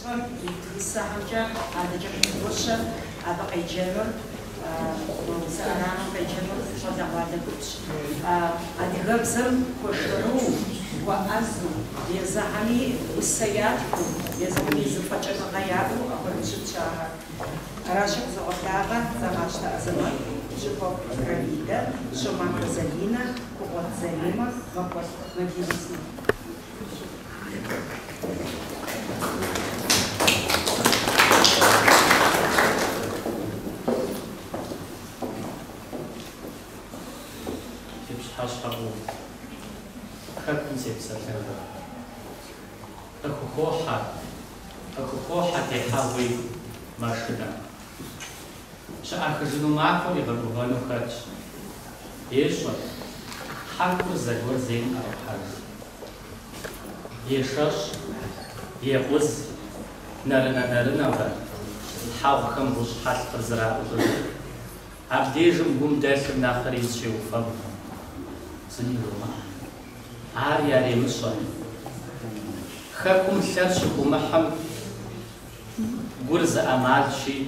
Исфам исаханча ададжа бушша абакайджемер сарана кайджемер шадавада куч адигабзам кошру وأزو يزهني والسياتكم يزهني زفاجة غيابو أخرجت شهر راشق زغطاغة زغاشت أزمان شفوق رميدة شمان زلينا كوغوت زليمة وقوت مدينسنا أخوها تحاوي ماشنا شأخذ نماكو يغلبانو خرج يشوف حاكو زغور زين أو حاج يشش يغوز نرنا غير حاو خم بوش حاج فزراء عبديجم قوم داخل ناخريز شوفهم سنيرما عاري علي مصر خاكم شرشكم محم غرز أمالشي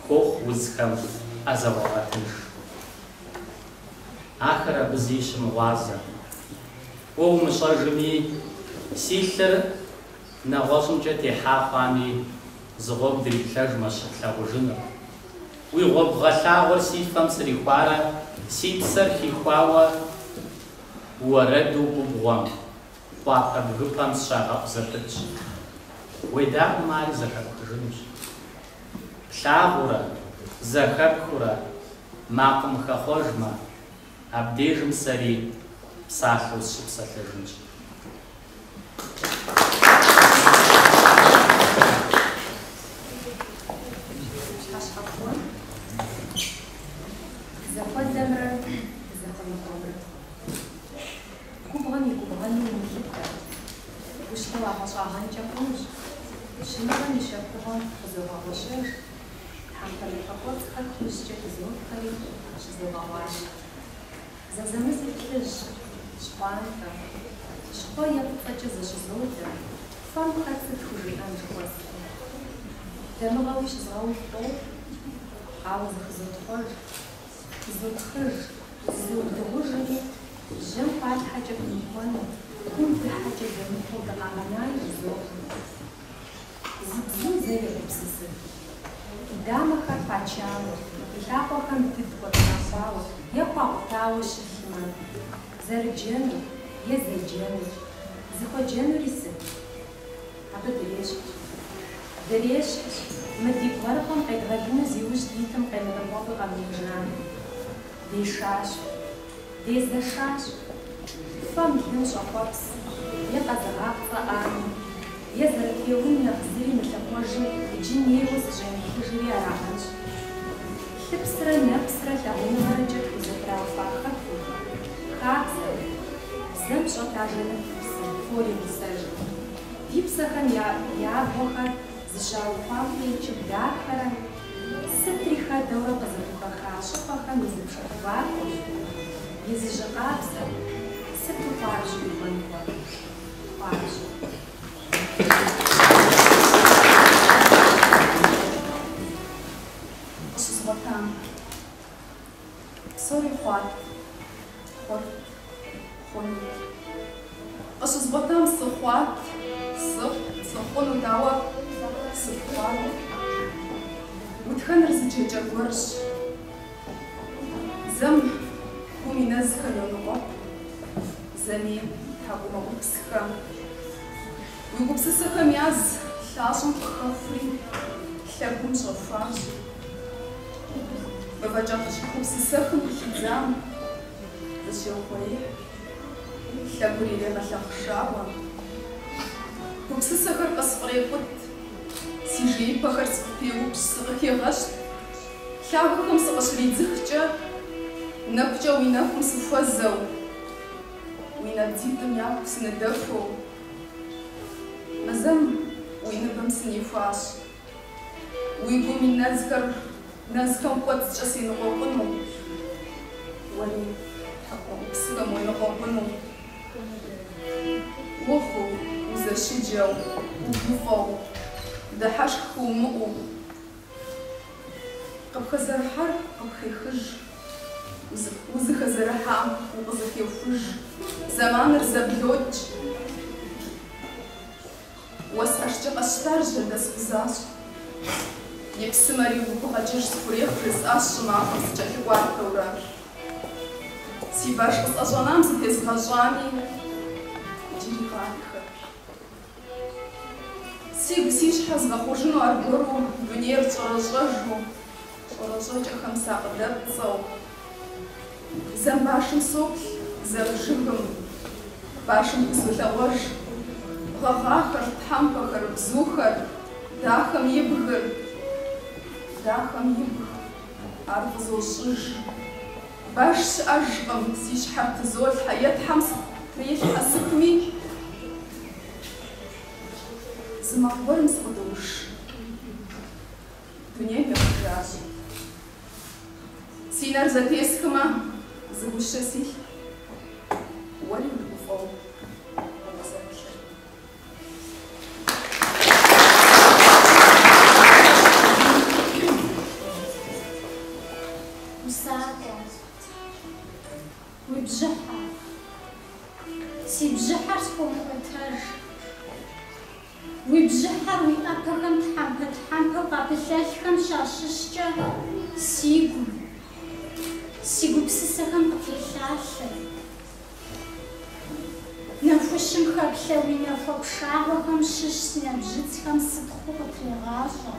خوخ وزكم أزواتنش آخر بزيش موازة أو مشاجمي سيلر نغاشم جتي حافاني زغوب دريكلاج مشكلا وجنة ويغوب غشاور سيفم سريخوارا سيتسر خيخواوا وردو ببغوام وعطا بغبام شاغب زرتج ويداء ماري زخب تجنش شاغورا زخب خورا ماقم خخوجما عبديجم سري بساخوز شبسة تجنش زخد دمرا زخد مقابر كوبغني مجيبتا وشتوا حصاهن جاكوش شنغني شاكوهن خزوها وشير حمتا لفقوت خلقوش جاك زود خليل شزوها واش زمزمز بكتج شقوانتا شقويا بتفجز شزودا فان خلصت خجيان جواستا دمغاوش زغاوش طول عاوز خزوت خرج زود خرج زود دغوجني جم قال حاجة بنيوان كنت حاجة بنيوان دقاقناي زود زي البسيسة داما كارباتشاو لابا كان تدقى تنافاو يقع قطاوش الحمان زر جانو يزي جانو زخو جانو ريسي عبا دريش مديك ورقم قيد غالينا زيوش ديتم قيد مدبابا غالي جنان ديشاش ديزاشاش فم كنش أقص يقزعق فأم يزرق يوم نخزري متقوجي جيني وسجن خجري عراقش تبصرة نبصرة تهون هرجت وزبرا وفاخت خاكزر زمش أتعجل فوري بسجن ديبسخن يعبوخر زشاو فاقي چبداخرا ستريخا دورة بزرقا خاشقا مزبشا فاقو يزجقابزا ستو فارجي ببنقوا فارجي أشزبطان سوري خوات خون أشزبطان سخوات سخون داوا سخوات وتخنر زجاجة ورش زم كومي نزخة يونغو زمي حقوما وبسخة ويقبسسخة مياز لاشم خفري لابون شفاش بفجاقش كبسسخة بخزام زشوخوي لابوري لما لخشاوة كبسسخة قصفري قد سيجي بخر سبيو بسخة غشت لابوكم سقشري زخجة نبجا ويناكم سفوزو وينا بديتم ياكم سندفو مزم وينا بمسني فاش ويقوم النازكر نازكم قد جسين غوقنو ولي حقوم بسلم وينغوقنو وخو وزشجاو وبفو دحشخ ومقو قبخزرحر قبخيخج وزخزرحا وقزخيوفج زمان رزبلوج واسأشتق أشتار جلدس بزاش يكسمري وبغجر سفريخ رز أشما فسجل واركورار سيباش قص أجانام ستيز غجاني جيري غارخر سيش حز غخوجنو أربورو بنير ترججو خمسة قدر تصو زم باشم صوت زرشهم باشم بسلوج غاخر تحمبخر بزوخر داخم يبغر أرفزو شج باش أجغم سيش حب تزول حياة حمس ريش أسكمي زمان ورمس قدوش دنيا مخراج سينار زاتيسكما زغوشسي ولي الوفاو وبجحر سي بجحر تكون قتاج وبجحر ويأكلم تحمل وقابلاشكم شاششجا سيقو بسسكم قتلاشا نفوشم خبشاوي نفوق شعرهم ششنا بجتكم صدخو قتلغاشا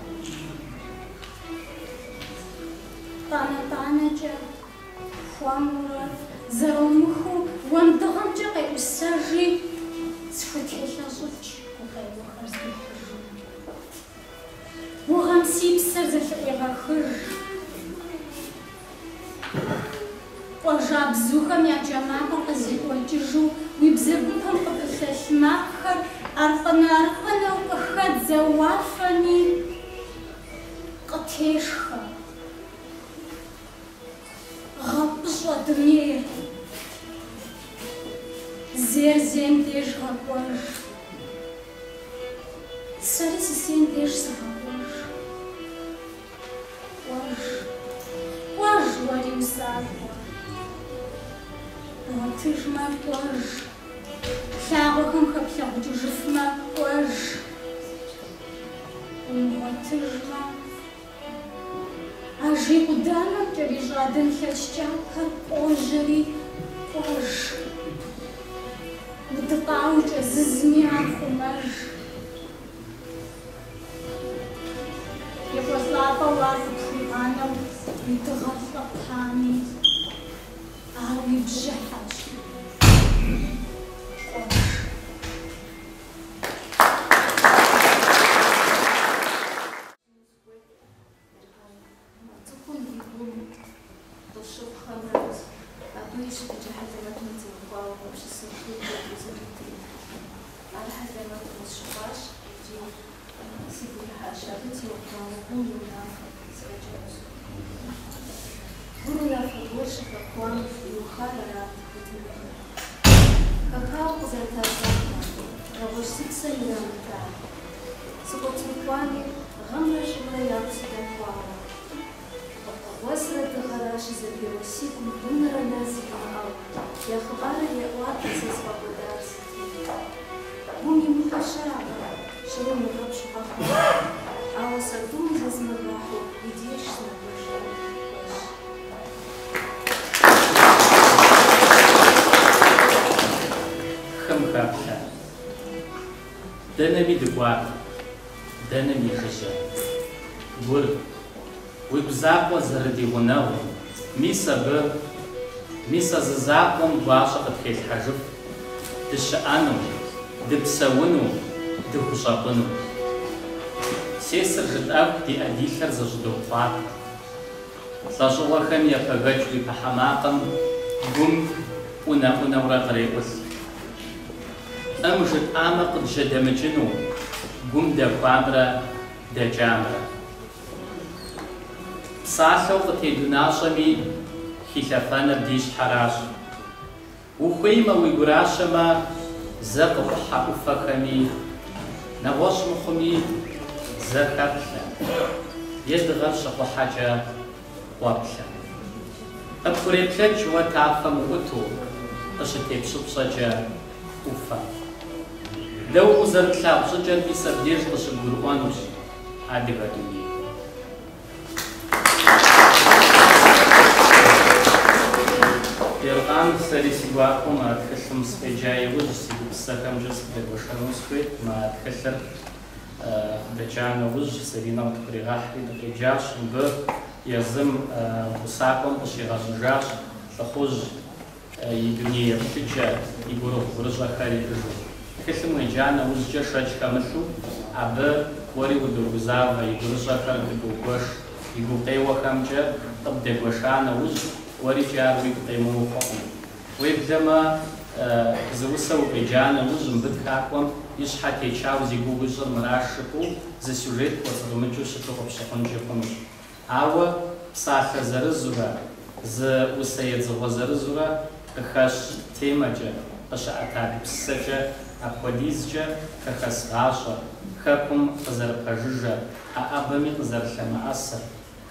طانا جا فوامورا زرومخو واندغم جاقي والساجي تفتحيشا صوتش وخير وخرزي وغمسي بسر زفعي غاخر وجاب زوخم يا جماعة قزي وججو ويبزرقوهم قبل ثلاث ماخر أرقنا وقخد زوافني قتيشخا غبش ودنيا زين ديش غبوش سارس سين ديش سغبوش واج وري وسال وتجمع واج شعبهم خبشا وجفما واج وتجمع أجي قدامك جري جادن خشجاك أوجري أوج وتقاوج أززني عالخماج يبغى صلاة واثق في أنا ويتغفق حامي أهوي بجحش دنمي دقوات دنمي خشا قول ويبزاقوا زردي غناو ميسا ززاقهم باشا قد حجف دشأنو دبسونو دخشاقنو سيسر جداب دي أديخر زجدوقات ساشوغا خم يفغج ويبحماقم قم أنا ورا قريبس أمجد آمق جدمجنو قم دا قامرة دا جامرة ساسو قتيدو ناشمي خلافانا بديش حراش وخيمة ويقراشما زق بحا أفخمي نغوش مخمي زكاة يدغل شقو حاجة وابلة أبكري بلج وتعفم وتو أشتي بشبشجة وفا لو وزرت لا بشجة بيسبديش بشجروانوش عادي بدوني يرقان سري سواكم ما تكسم سجاي وجسي بسكم جس بوشانوسكويت ما تكسر بجانا وج سرينا وتقريغاح دقيجاش ب يزم وساكم بشيغاجاش تخوج يدنيا تجا يقولوا ورجع خارج الجو كسم وجانا وج جشاج كمشو عب وري ودوزا ويقولوا خارج الجوش يقول قيوة خمجة تبدأ وشانا وج ورجال ويقيموا فوقهم ويبدما زوسا وبيجانا وجم بدكاكم يشحت يشاو زي جوجل مراشكو زي سوريت وصدمجو شكو بشكونجي قمش عاو ساخة زرزورا ز وسيد زغو زرزورا كخاش تيمجا قش أتاري بسجا أقوديزجا كخاس غاشا خاكم قزر قججا أبامي قزر لما أسر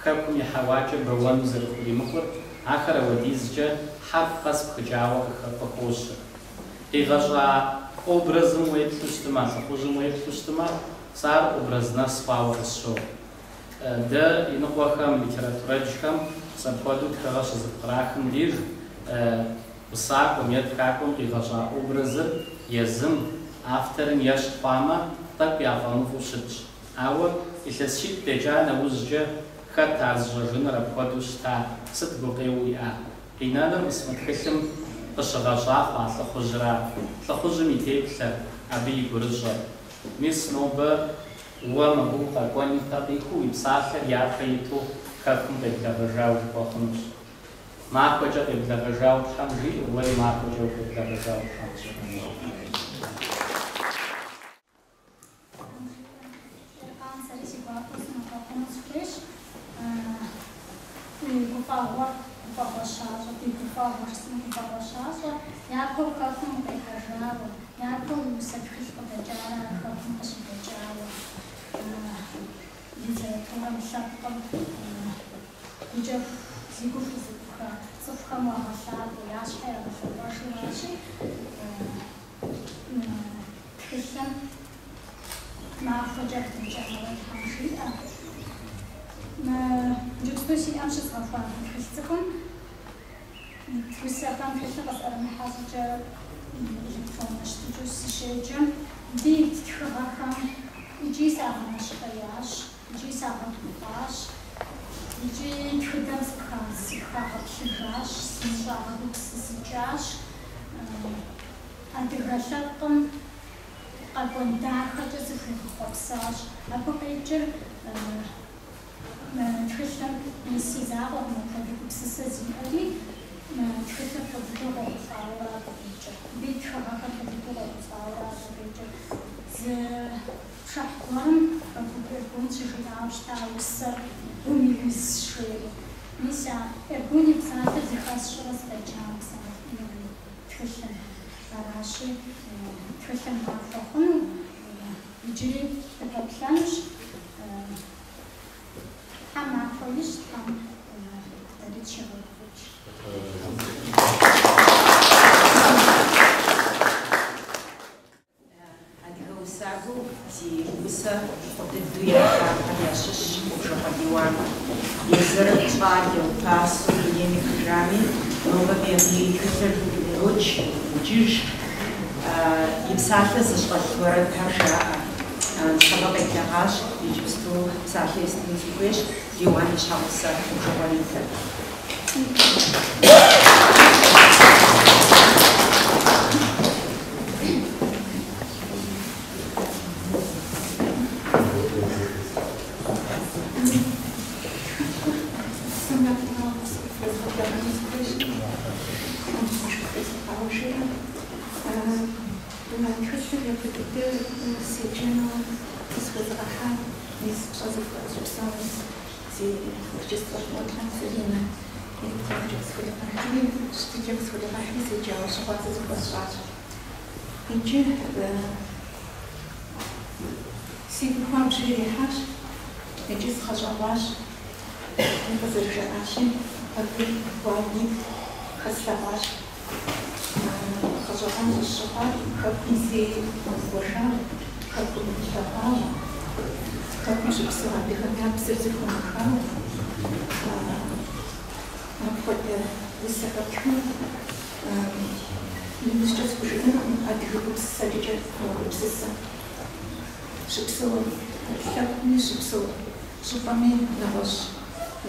خاكم يحواجا بروان زر خلي مقر آخر وديزجا حرف قصب خجاوة خفقوش إغجا أبرزم ويتلوشتما سخوجم ويتلوشتما صار أبرزنا صفاوة الشو ده ينقوخم لتراتورجكم سنقودو كغاش زقراخم لير وصاكم يدكاكم إغجا أبرزم يزم أفترم يشقواما طب يعفانو فوشتش أول إذا شيء تجانا وزجا خط عزجاجون ربقودوش تا صدقو قيوي إنانا اسم تخسم قشغاشاق تخجرا تخج ميتيكسر أبي برجر مس نوبة ومبوقا قواني تابيكو يبساخر يعطيتو خاكم بيبلغجاو بخمش ما كوجا بيبلغجاو خمجي ولي ما كوجا بيبلغجاو خمجي por favor, Jakob kakam pekajavo, Jakob se Cristo pejara, kakam se pejaro. Dice, toram shakam, dice, zigur zukha, zukha mahashad, yashaya, shavashi, Christian, ma project pejara, hamshia. جوستوشي أمشي صفان كريستكم كريستكم كريستكم بس أنا محاجة جبتهم أشتجوس شيء ديت كراكم يجي ساعة مشقياش يجي ساعة مطاش يجي كردم سكان سكاها بشجاش سنجاها بكسسجاش أدرجتكم أبون داخل جزء خبصاش أبو بيجر Christian Cesar on the Success Ali, Christian for the door of our picture. Big Trabaca for the door of our picture. The track one of the bunch of Abstaus, Unis Shred. Missa, a bunny side of the Hastras by chance Christian Arashi, Christian Marfahon, G. the Plunge. Hamma polish tam Richardowicz. Adică usagu si usa de duia ca și ușa padiwan. Ezăr padio pasu yeni krami, nova beni kser ruch jish imsafle se shqatwara kasha. Sabab ekarash ijustu psahie istinzikuish diwani shausa ujovalita. سيبهم شيء حاش يجلس خشواش نقصر شاشين أكل واجب خسواش خشوان الشقاق خبني سي وشان خبني الشقاق خبني شو بسوا بخدام بسرزكم خام نقول وسكتهم نشتغل بشكل أدخل بسجل وبسسة شو بسوا خبني شو بسوا شو بامي نغش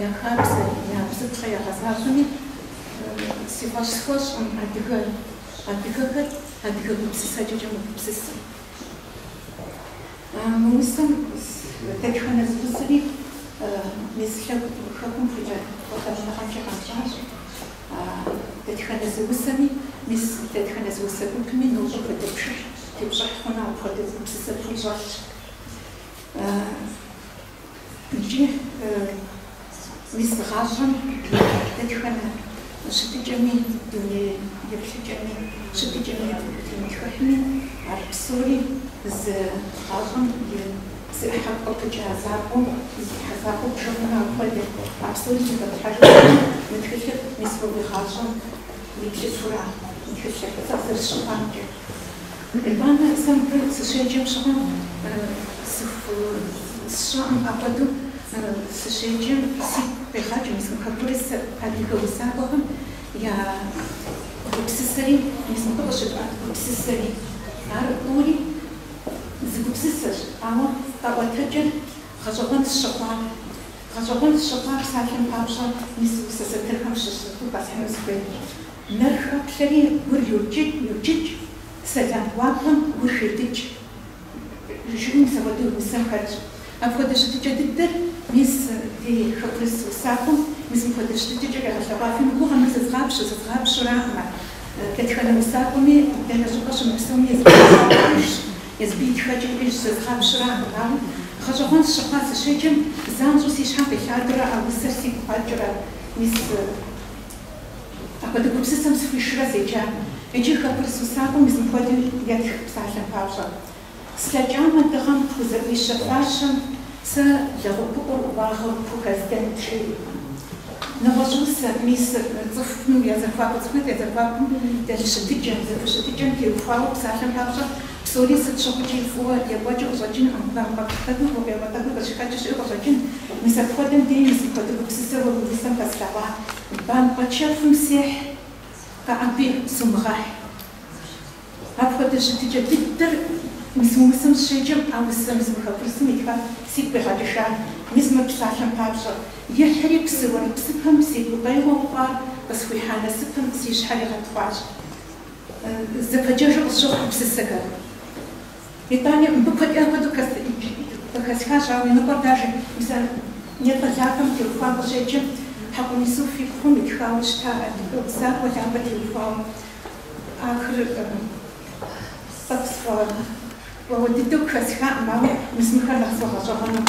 يا خابسة يا بسطخة يا خزافني سيفاش خوش أدخل بسسة جم بسسة موسم تدخل نزبسري مثل خبون فجأة وخلنا خمسة تدخل نزبسني مثل تدخل نزبسني كمي نوجد تبشر هنا وخدم بسسة فجأة نجي مثل غاجم تدخل شتي جميل دوني يبشر جميل شتي جميل تمتخمي عرب سوري ز غاجم سيحقق جازابهم حسابهم شغلنا كل عبسوري جدا حاجة متخشب مثل غاجم يبشر سرعة متخشب تصير الشقان الآن سامبل سشيجم شغل الشام أبدو سشيجم سيب بخارج مثل كبرس هذه وسابهم يا بسسري مثل بقشة بسسري عارفوني زبسسر أما تواتجر خجوان الشقاق ساكن بابشا مثل بسسرهم ششتو بس حمسبي نرخب شري يوجد سلام واقم وشدج شو مسوي مسافر أفقد شتى جديد مس دي خبرس وساقم مس مفقد شتى جديد على شباب في مكوها مس زغاب شراء كتخلى مساقمي لأن زوجش مسوي يزبيت خجل إيش زغاب شراء نعم خجلان الشقاس شجم زانزو سيشان بحادرة أو سرسي بحادرة مس أفقد بسسم في شراء زيجان يجي خبرس وساقم مس مفقد يدخل بساشن باوشة سلاجام الدغم فوزبي شفاشم س لغبور واغر فوكازدن تري نغزوس ميس زفنو يا زفاق زفنو يا زفاق ده شتيجن كي فاو بساشن باوشة بسوري ستشوفي فوا يا واجو زوجين أم بقتدو وبيبقتدو بشكل شيء زوجين مسافقدن دي مسافقدو بسسر وبسام كسلوا بان بتشاف مسيح كأبي سمغاح أفقد شتيجن تقدر مسموسم الشجم أو مسموسم خبرسم يكفى سيب بهادشان مسمى بساشم بابشة يحرق سوى بسبهم سيب بيوه وقار بس في حالة سبهم سيش حرق هتواج زفجاج الشوق بسسكر إيطاليا بقى يأخذوا كسكاش أو ينقر داجي مثلا يطلعكم تلفون الشجم حقوا يسوف فيكم يتخاوش تاع ساق وتعبت تلفون آخر صفصفار ووديتو كسكاء معه مسمكر لحظة غجرنا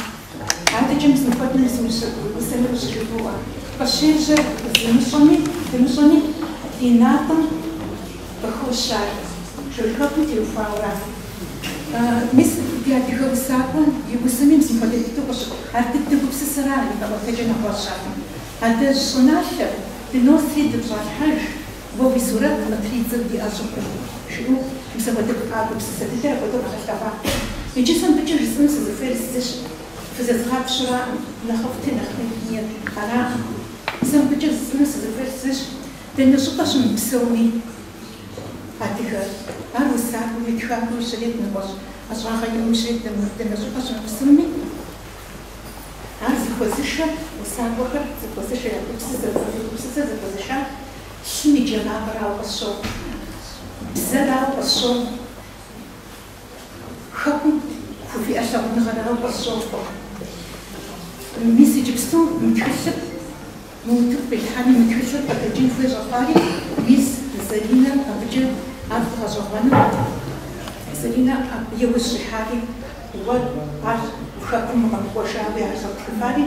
هذا جمس مقدم مسمى بشجوع فالشيء المصني في ناطم بخوشار شو الكابل تلفاورا مثل بيعطيه بساقون يبصمي مسمى بديتو بش هرديتو بسسرا يبقى تجنا بشار هذا الصناعة بنوصي دبر حاج وبصورة متريد زبدي أشوفه شو مسوي دبر بسسرا ترى بدو بخشبا يجسم بتجي رسم سزفيرستش فزغاب شراء نخفت نخمية قراء مسوي بتجي رسم سزفيرستش لأنه شقش مسوي هذه أروسات ويتخافوا شريط نبش أشرح يوم شريط لأنه شقش مسوي عارف خوزشة وسابقة خوزشة بسسة خوزشة شمي جماعة براو الصو بزراو الصو خبط وفي أشرب نغراو الصو ميسي جبستو متخشب موتوب بالحالي متخشب بتجين في جفاري ميس زلينا أبجد أرفع جوانا زلينا يوش حالي وعارف خبط مقوشة بعرض كفاري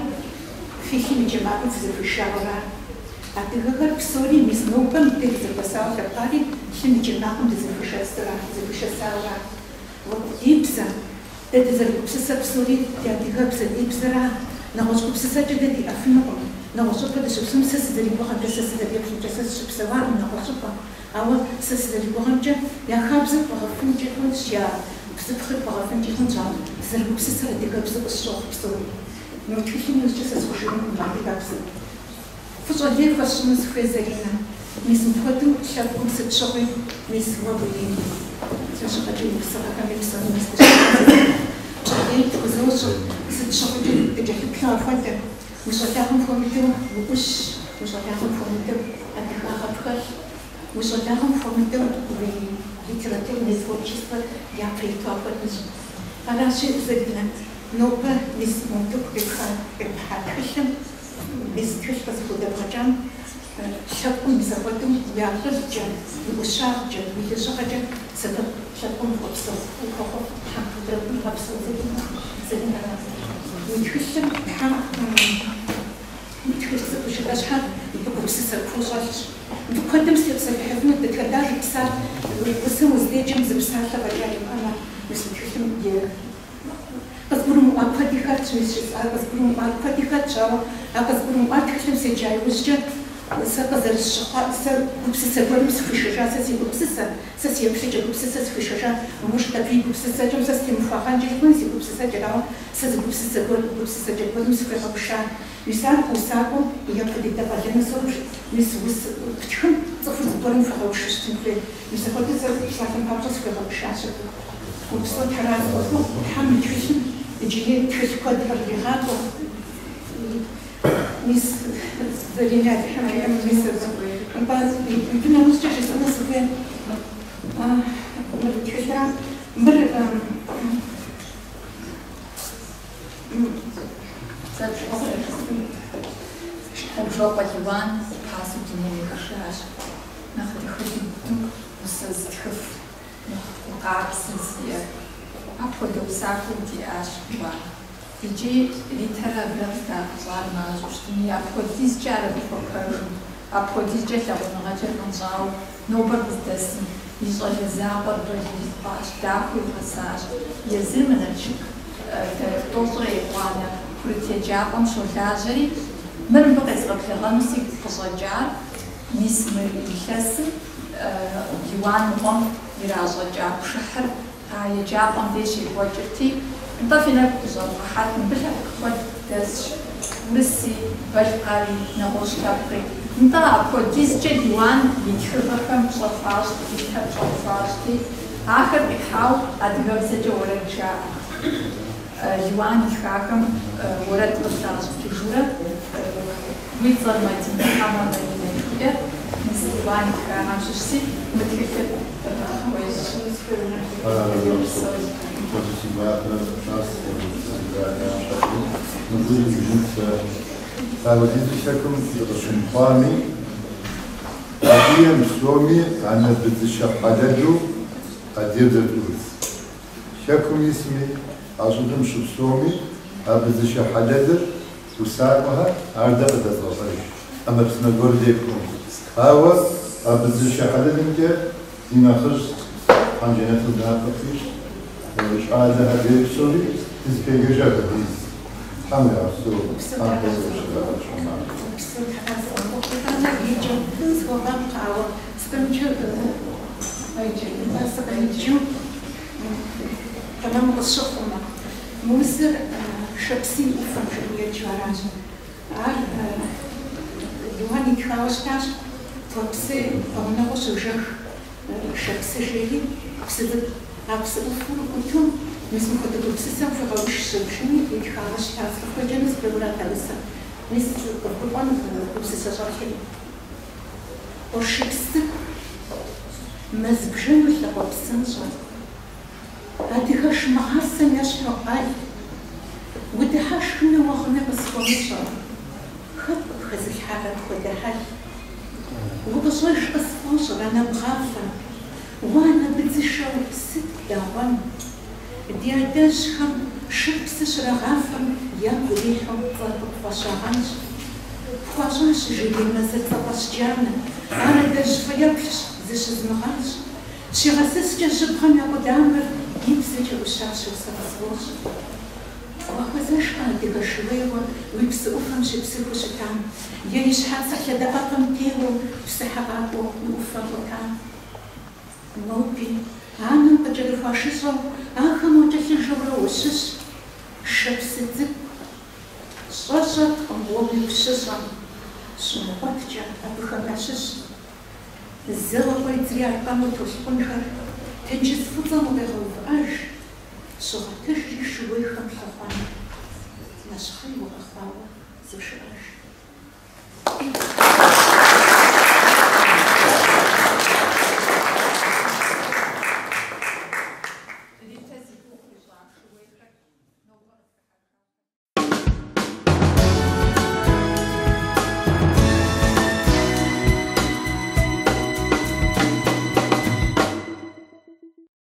في حين جماعة في الشاورة أتذكر بسوري ميس نوبم تجزء بساو كفاري حين جماعة في الشاورة ويبزا Дызэрыгупсысэ псори диадыгэбзэ ибзэра нэгъуэщӏ гупсысэкӏэ дэ диӏэфынукъым. Нэгъуэщӏ щӏыпӏэ дыщыпсым сэ сызэригугъэмкӏэ сэ сызэрепщӏыкӏэ сэ сыщыпсэуаӏым нэгъуэщӏ щӏыпӏэ. Ауэ сэ сызэригугъэмкӏэ я хабзэр бгъэфынкӏэ хъунщ, я псыпхъыр бгъэфынкӏэ хъунщ. Дызэрыгупсысэр адыгэбзэ къысщохъу псори. Но тхылъым иужькӏэ сэ схужынукъым адыгэбзэ. Фыщӏэ лей хуэсщӏыну сыхуей Заринэ. Мис мыпхуэдэу лъэпкъым сыт щыгъуи мис уэ уи щыгъэкӏэ и псыгъэхэм и псэм мис пщӏэлей тхузощӏыр сыт щыгъуикӏэ дыкӏэлъыплъу апхуэдэ. Уи щӏалэгъуэм хуэмыдэу уӏущ, уи щӏалэгъуэм хуэмыдэу адыгагъэ пхэлъ, уи щӏалэгъуэм хуэмыдэу уи литературнэ творчество яприту апхуэдэнщ. Аращи Заринэ нобэ мис мобдыгу къепхьа тхылъым мис тхылъ къызыхудэбгъэкӏам лъэпкъым мис апхуэдэу ящӏыжкӏэ, иӏущагъкӏэ, уи лэжьыгъэкӏэ сабэ лъэпкъым хуэпсэу Заринэ уи тхылъым тхылъ зыхущытэ щхьэ мыбы гупсысэ пхущӏэлъщ. Мыбы куэдым сепсэлъыхьыфыну дэтхэнащ псалъ усым уздеджэм зы псалъэ фӏэкӏа имыӏэмэ мис тхылъым къызгурымыӏуа куэди хэтщ, мис щысӏар къызгурымыӏуа куэди хэтщ, ауэ а къызгурымыӏуа тхылъым седжа иужькӏэ сэ къызэрысщыхъуа сэ гупсысэ гуэрым схуишэжа, сэ си гупсысэ, сэ си еплъыкӏэ гупсысэ схуишэжа, мыщ къэпий гупсысэкӏэм сэ стемыхуагъэнкӏэ хъун си гупсысэкӏэ, ауэ сэ зы гупсысэкӏэ гуэрым схуегъэпыша. Мис ар усакӏуэм япэ дыдэ къалэну сорож, мис ус птхым цӏыхур зыгуэрым хуегъэушыщтын хуей. Мис апхуэдэу сэ псалъэм папщӏэ схуегъэпышащ абы. Упсо тхьэращ, тхьэм и тхылъым иджыри тхылъ куэдхэр иригъакӏуэ. Мис Заринэ адыхьэм мис мыбы нэужькӏэ жысӏэну сыхуей. Мыр тхылърам мыр Жопа Иван пасу дунейм ехыжащ. Нэхъ тхылъым усэ зытхыф, къапсым зиӏэ. Апхуэдэ усакӏуэу диӏащ Иван. Иджы литера блэм къыхащӏар мащӏэу щытыми апхуэдизкӏэ ар абы хуэпэжым, апхуэдизкӏэ лъагъуныгъэкӏэ нщӏауэ нобэр къыздэсым и щӏалэ закъуэр бэлыфащ, дахэу игъэсащ. Езыр мынэчык тӏощӏрэ екъуанэ курыт еджапӏэм щолажьэри мыр мыбы къезгъэплъэгъэну сигу къыщӏэкӏар мис мы илъэсым Иван ныкъуэм иращӏэкӏа пшыхьыр а еджапӏэм деж екӏуэкӏырти нтӏэ фи нэгу къыщӏэвгъэхьат, мыбы лъэпкъ куэд дэсщ. Урыси, Балкъари, нэгъуэщӏ лъэпкъи. Нтӏэ апхуэдизкӏэ Иван и тхыгъэхэм пщӏэфащӏти, илъхэр пщӏэфащӏти, ахэр къихьауэ адыгэбзэкӏэ уэрэд жаӏэ. Иван илъхахэм уэрэд къыщащӏыжурэ уи цӏэр Мадинэхьэм Маринэ жиӏэр, мис Иван илъхахэм щыщти, мы тхылъыр Саводизищаком шумпами, адием соми, ана бедзиша хададу, адевдатурс. Шаком исми, ажудым шубсоми, абедзиша хададыр, усакуха, арда бедазгазариш. Ама пснагор декум. Ава, абедзиша хададынке, динахыш, анженету динахыш, шаада хадеев соли, тизпегежа гадиз. Там я все, там я все шумал. Тамам къысщыхъумэ. Музыр шапсым ӏуфэм жыгуеджу аращ. Ар Иван итхауэ щытащ, псы фӏэмынэгъуэ щожэх шапсы жери, а псы ӏуфэм ӏуту мис мыхуэдэ гупсысэм хуегъэуш щыпшыми итхауэ щытащ. Къыхуэкӏыну сыпеуратэмысэ. Мис къыхуэкӏуэн гупсысэ щӏэлъи. Къуршыпсы мэз бжэну лъакъуэ псым щӏэ. Адыгэ шымыгъасэм ещхьу къал, удыхьэшхымэ уэгъуми къысхуэмыщӏэ. Хэт къыпхэзылъхьар апхуэдэ хьэл? Укъыщӏэж къысфӏэщӏыр анэбгъафэм, уэ анэбыдзышэу сыт дагъуэн? Ди адэжьхэм шырпсы щрагъафэм ягу ирихьу цӏэр къыпфӏэщагъэнщ. Пхуащӏащ жыгей мэзыцӏэ къэсджанэ, ар адэжь фэеплъщ, зыщызмыгъэнщ. Щигъэсыскӏэ жьыбгъэм я къудамэр и бзэ зэкӏэ ӏущащэу сэ къызгъуэщӏ. Уахуэзэшхэ адыгэ шууейуэ уи псы ӏуфэм щыпсыху щытам, е и щхьэцыр лъэдакъэпэм теуэу псыхьэ къакӏуэу и ӏуфэм къутам. Ноби анэм къыкӏэрыхуашыщӏэу ахэм уакӏэлъыжэурэ ущыщ. Шэпсы цӏыкӏу щӏэщӏэткъым уэ ущыщӏэм, щымыгъуэткӏэ абыхэм ящыщ. Зы къыкъуедзри аркъэмэ толъкъунхэр тенджыз фӏыцӏэм укъегъэувыӏэж, щыгъэтыжри шууейхэм лъэхъуэн, нэщхъей укъэхъуауэ зышыӏэж.